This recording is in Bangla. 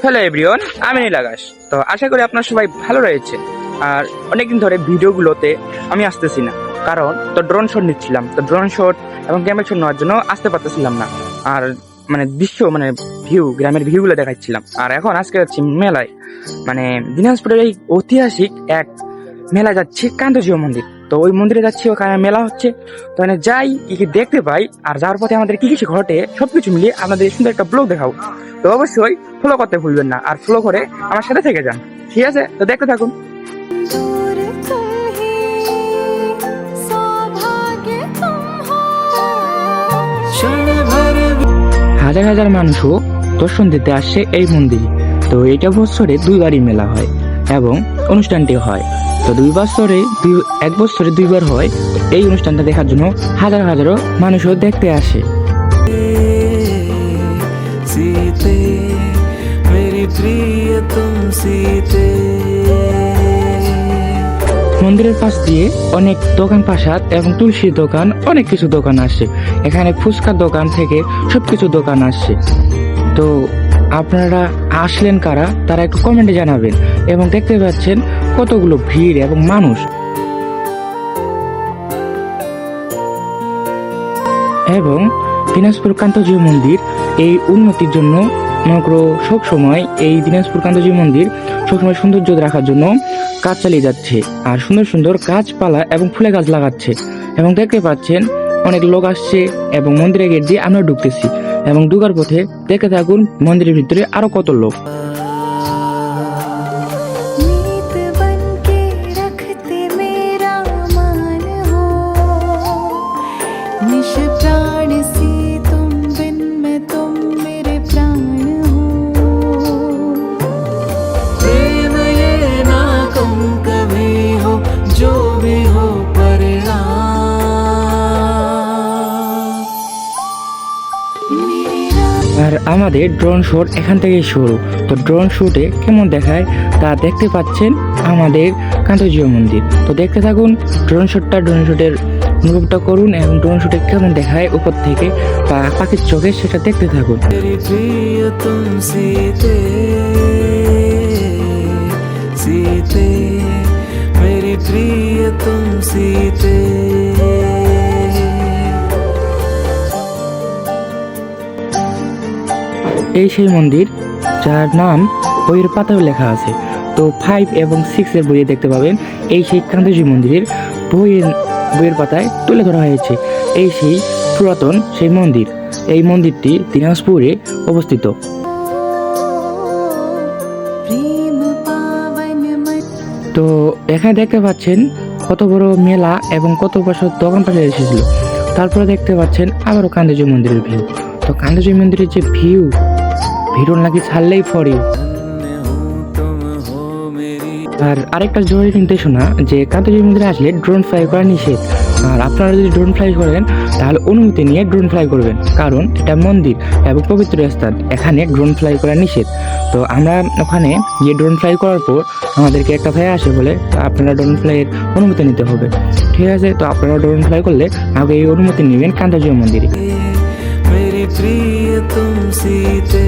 হ্যালো এভরিওয়ান, আমি নীল আকাশ। তো আশা করি আপনারা সবাই ভালো রয়েছে। আর অনেকদিন ধরে ভিডিওগুলোতে আমি আসতেছি না, কারণ তো ড্রোন শট নিচ্ছিলাম। তো ড্রোন শট এবং ক্যামেরা শট নেওয়ার জন্য আসতে পারতেছিলাম না। আর দৃশ্য গ্রামের ভিউগুলো দেখাচ্ছিলাম। আর এখন আজকে যাচ্ছি মেলায়, দিনাজপুরের এই ঐতিহাসিক এক মেলা যাচ্ছি, কান্তজিউ মন্দির। তো ওই মন্দিরে যাচ্ছি, ওখানে মেলা হচ্ছে। তো যাই, কি কি দেখতে পাই আর যাওয়ার পথে আমাদের কি কিছু ঘটে সবকিছু মিলিয়ে আপনাদের সুন্দর একটা ব্লগ দেখাও। তো অবশ্যই ফলো করতে ভুলবেন না, আর ফলো করে আমার সাথে থেকে যান। ঠিক আছে, তো দেখতে থাকুন। হাজার হাজার মানুষও দর্শন দিতে আসছে এই মন্দিরে। তো এটা বছরে দুইবারই মেলা হয় এবং অনুষ্ঠানটি হয়। তো এক বছরে দুইবার হয়। এই অনুষ্ঠানটা দেখার জন্য হাজার হাজারো মানুষও দেখতে আসে। सीते मेरी प्रिय तुम सीते। মন্দিরের পাশ দিয়ে অনেক দোকান পাশাত এবং তুলসী দোকান, অনেক কিছু দোকান আসছে। এখানে ফুচকার দোকান থেকে সবকিছু দোকান আসছে। তো আপনারা আসলেন কারা, তারা একটু কমেন্টে জানাবেন। এবং দেখতে পাচ্ছেন কতগুলো ভিড় এবং মানুষ। এবং দিনাজপুর কান্তজিউ মন্দির এই উন্নতির জন্য সবসময় এই দিনাজপুর কান্তজিউ মন্দির সবসময় সৌন্দর্য রাখার জন্য কাজ চালিয়ে যাচ্ছে। আর সুন্দর সুন্দর গাছপালা এবং ফুলে গাছ লাগাচ্ছে। এবং দেখতে পাচ্ছেন অনেক লোক আসছে এবং মন্দিরের গেট দিয়ে আমরা ঢুকতেছি। এবং ঢুকার পথে দেখতে থাকুন মন্দিরের ভিতরে আরো কত লোক। আর আমাদের ড্রোন শুট এখান থেকে শুরু। তো ড্রোন শুটে কেমন দেখায় তা দেখতে পাচ্ছেন আমাদের কান্তজিউ মন্দির। তো দেখতে থাকুন ড্রোন শুটের অনুভবটা করুন এবং ড্রোন শুটে কেমন দেখায় উপর থেকে বা পাখির চোখে, সেটা দেখতে থাকুন। এই সেই মন্দির যার নাম বইয়ের পাতাও লেখা আছে। তো 5 এবং 6 এর বইয়ে দেখতে পাবেন এই সেই কান্তজিউ মন্দিরের বইয়ের পাতায় তুলে ধরা হয়েছে এই সেই পুরাতন সেই মন্দির। এই মন্দিরটি দিনাজপুরে অবস্থিত। তো এখানে দেখতে পাচ্ছেন কত বড় মেলা এবং কত বছর দোকান পাশে এসেছিল। তারপরে দেখতে পাচ্ছেন আবারও কান্তজিউ মন্দিরের ভিউ। তো কান্তজিউ মন্দিরের যে ভিড় নাকি ছাড়লেই ফরি। আর আরেকটা জরুরি নির্দেশনা যে কান্তজিউ মন্দিরে আসলে ড্রোন ফ্লাই করা নিষেধ। আর আপনারা যদি ড্রোন ফ্লাই করেন তাহলে অনুমতি নিয়ে ড্রোন ফ্লাই করবেন, কারণ এটা মন্দির এবং পবিত্র স্থান, এখানে ড্রোন ফ্লাই করা নিষেধ। তো আমরা ওখানে গিয়ে ড্রোন ফ্লাই করার পর আমাদেরকে একটা ভাই আসে বলে আপনারা ড্রোন ফ্লাইয়ের অনুমতি নিতে হবে। ঠিক আছে, তো আপনারা ড্রোন ফ্লাই করলে আগে এই অনুমতি নেবেন কান্তজিউ মন্দিরে। मेरी प्रिय तुम सीते।